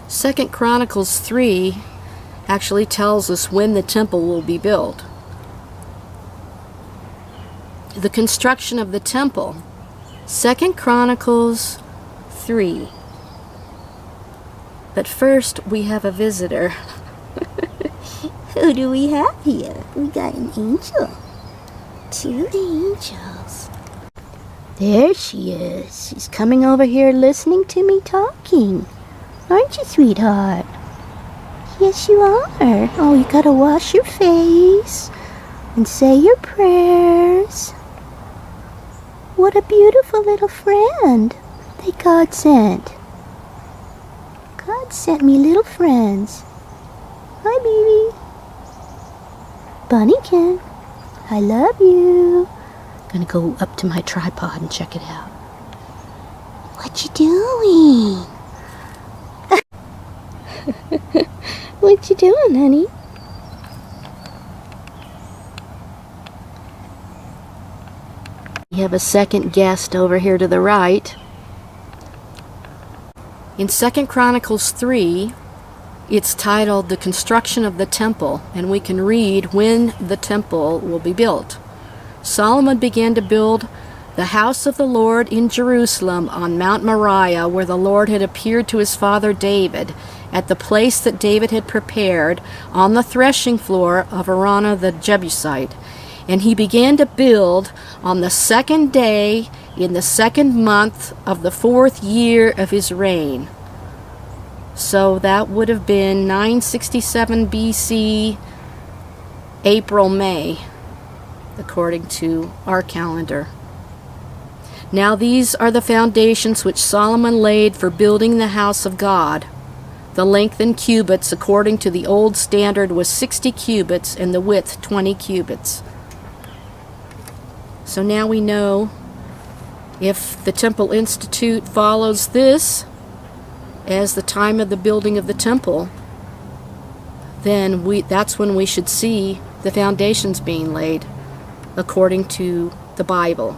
2 Chronicles 3 actually tells us when the temple will be built. The construction of the temple. 2 Chronicles 3. But first, we have a visitor. Who do we have here? We got an angel. 2 angels. There she is. She's coming over here listening to me talking. Aren't you, sweetheart? Yes, you are. Oh, you gotta wash your face and say your prayers. What a beautiful little friend that God sent. God sent me little friends. Hi, baby. Bunnykin, I love you. Gonna go up to my tripod and check it out. What you doing? What you doing, honey? We have a second guest over here to the right. In 2 Chronicles 3, it's titled The Construction of the Temple, and we can read when the temple will be built. Solomon began to build the house of the Lord in Jerusalem on Mount Moriah, where the Lord had appeared to his father David, at the place that David had prepared on the threshing floor of Araunah the Jebusite. And he began to build on the 2nd day in the 2nd month of the 4th year of his reign. So that would have been 967 BC, April, May, according to our calendar. Now these are the foundations which Solomon laid for building the house of God. The length in cubits, according to the old standard, was 60 cubits, and the width 20 cubits. So now we know if the Temple Institute follows this as the time of the building of the temple, then that's when we should see the foundations being laid according to the Bible,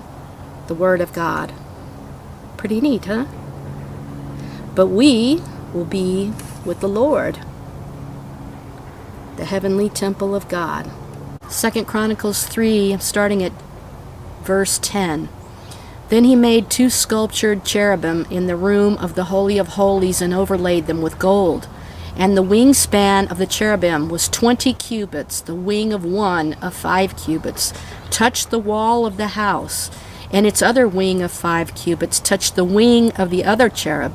the Word of God. Pretty neat, huh? But we will be with the Lord, the heavenly temple of God. 2 Chronicles 3, starting at verse 10. Then he made 2 sculptured cherubim in the room of the Holy of Holies and overlaid them with gold. And the wingspan of the cherubim was 20 cubits, the wing of one of 5 cubits, touched the wall of the house, and its other wing of 5 cubits touched the wing of the other cherub,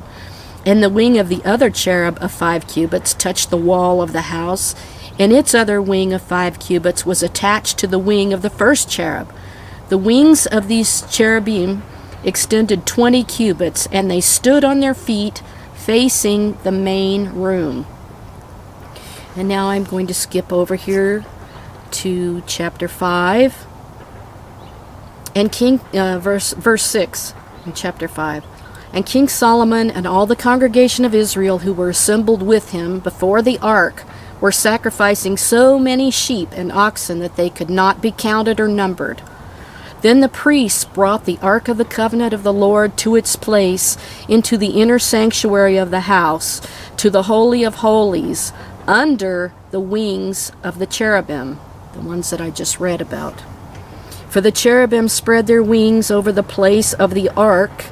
and the wing of the other cherub of 5 cubits touched the wall of the house, and its other wing of 5 cubits was attached to the wing of the first cherub. The wings of these cherubim extended 20 cubits, and they stood on their feet facing the main room. And now I'm going to skip over here to chapter 5 and verse 6 in chapter 5. And King Solomon and all the congregation of Israel who were assembled with him before the ark were sacrificing so many sheep and oxen that they could not be counted or numbered. Then the priests brought the ark of the covenant of the Lord to its place into the inner sanctuary of the house, to the Holy of Holies, under the wings of the cherubim, the ones that I just read about. For the cherubim spread their wings over the place of the ark,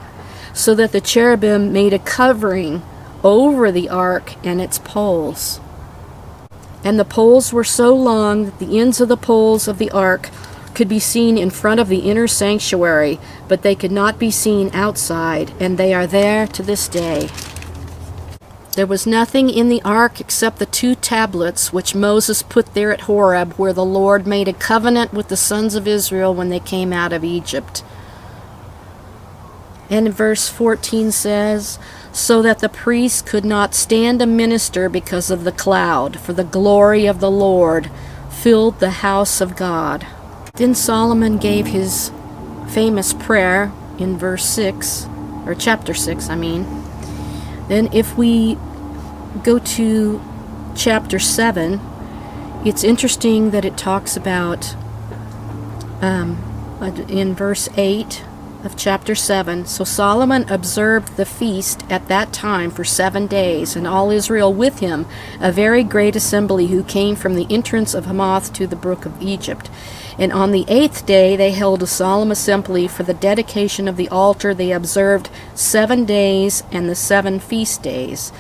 so that the cherubim made a covering over the ark and its poles. And the poles were so long that the ends of the poles of the ark could be seen in front of the inner sanctuary, but they could not be seen outside, and they are there to this day. There was nothing in the ark except the 2 tablets which Moses put there at Horeb, where the Lord made a covenant with the sons of Israel when they came out of Egypt. And verse 14 says, so that the priests could not stand to minister because of the cloud, for the glory of the Lord filled the house of God. Then Solomon gave his famous prayer in verse 6, or chapter 6, I mean. Then if we go to chapter 7, it's interesting that it talks about, in verse 8, of chapter 7. So Solomon observed the feast at that time for 7 days, and all Israel with him, a very great assembly, who came from the entrance of Hamath to the brook of Egypt. And on the 8th day they held a solemn assembly for the dedication of the altar. They observed 7 days and the 7 feast days.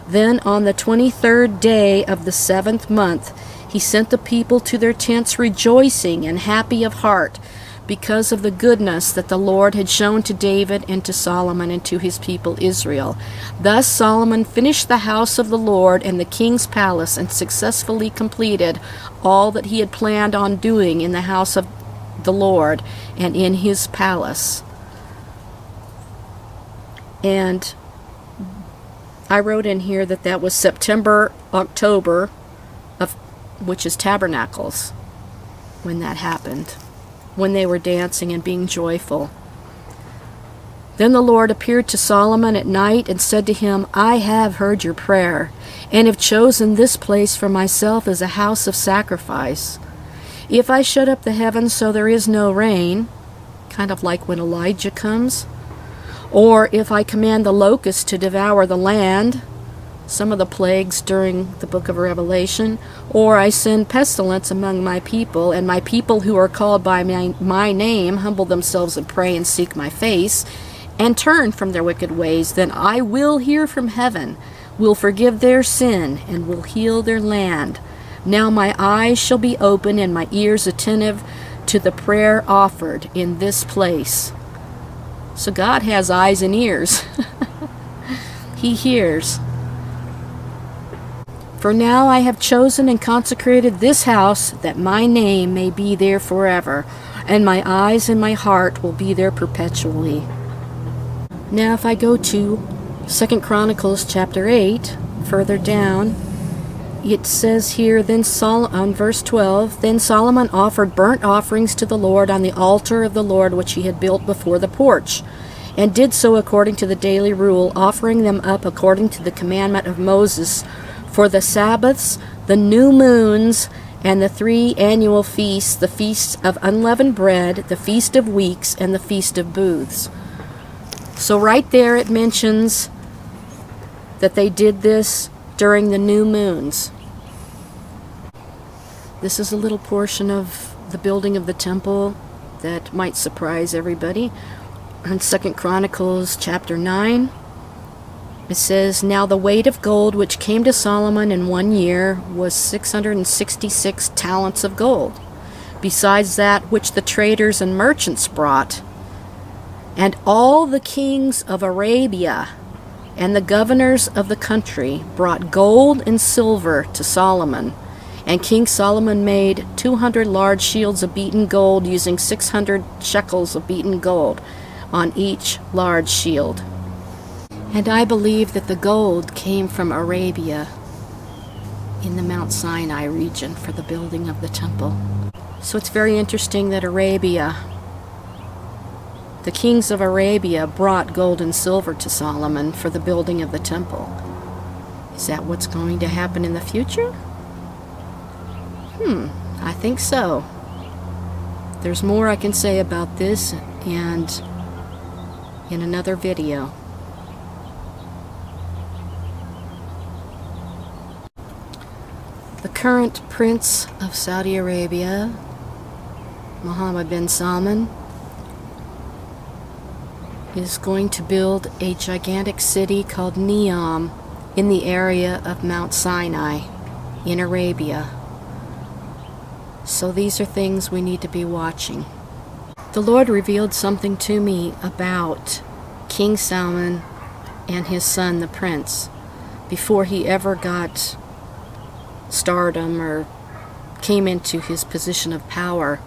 Then on the 23rd day of the 7th month he sent the people to their tents rejoicing and happy of heart, because of the goodness that the Lord had shown to David and to Solomon and to his people Israel. Thus Solomon finished the house of the Lord and the king's palace, and successfully completed all that he had planned on doing in the house of the Lord and in his palace. And I wrote in here that that was September, October, which is Tabernacles, when that happened, when they were dancing and being joyful. Then the Lord appeared to Solomon at night and said to him, I have heard your prayer, and have chosen this place for myself as a house of sacrifice. If I shut up the heavens so there is no rain, kind of like when Elijah comes, or if I command the locusts to devour the land, some of the plagues during the book of Revelation, or I send pestilence among my people, and my people who are called by my name humble themselves and pray and seek my face, and turn from their wicked ways, then I will hear from heaven, will forgive their sin, and will heal their land. Now my eyes shall be open and my ears attentive to the prayer offered in this place. So God has eyes and ears. He hears. For now I have chosen and consecrated this house, that my name may be there forever, and my eyes and my heart will be there perpetually. Now if I go to 2 Chronicles chapter 8, further down, it says here, on verse 12, Then Solomon offered burnt offerings to the Lord on the altar of the Lord which he had built before the porch, and did so according to the daily rule, offering them up according to the commandment of Moses, for the Sabbaths, the new moons, and the 3 annual feasts, the feast of unleavened bread, the feast of weeks, and the feast of booths. So right there it mentions that they did this during the new moons. This is a little portion of the building of the temple that might surprise everybody. In 2 Chronicles chapter 9, it says, Now the weight of gold which came to Solomon in 1 year was 666 talents of gold, besides that which the traders and merchants brought. And all the kings of Arabia and the governors of the country brought gold and silver to Solomon. And King Solomon made 200 large shields of beaten gold, using 600 shekels of beaten gold on each large shield. And I believe that the gold came from Arabia in the Mount Sinai region for the building of the temple. So it's very interesting that Arabia, the kings of Arabia, brought gold and silver to Solomon for the building of the temple. Is that what's going to happen in the future? I think so. There's more I can say about this, and in another video. The current Prince of Saudi Arabia, Mohammed bin Salman, is going to build a gigantic city called Neom in the area of Mount Sinai in Arabia. So these are things we need to be watching. The Lord revealed something to me about King Salman and his son, the prince, before he ever got stardom or came into his position of power.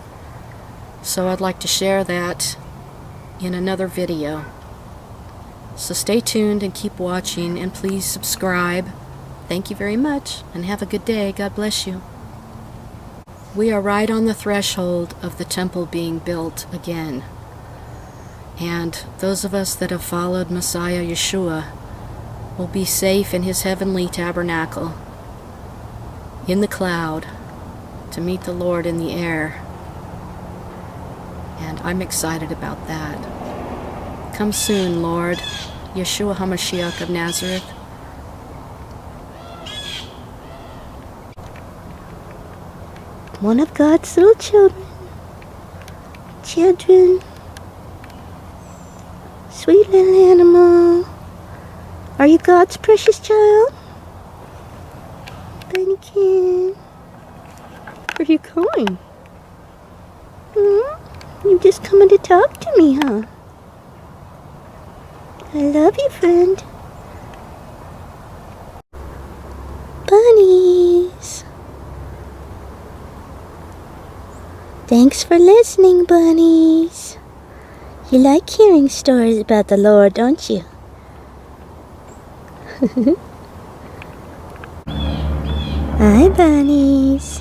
So I'd like to share that in another video. So stay tuned and keep watching, and please subscribe. Thank you very much, and have a good day. God bless you. We are right on the threshold of the temple being built again. And those of us that have followed Messiah Yeshua will be safe in his heavenly tabernacle, in the cloud, to meet the Lord in the air. And I'm excited about that. Come soon, Lord, Yeshua HaMashiach of Nazareth. One of God's little children. Sweet little animal. Are you God's precious child? Bunnykins. Where are you going? You just coming to talk to me, huh? I love you, friend. Bunnies. Thanks for listening, bunnies. You like hearing stories about the Lord, don't you? Hi, bunnies.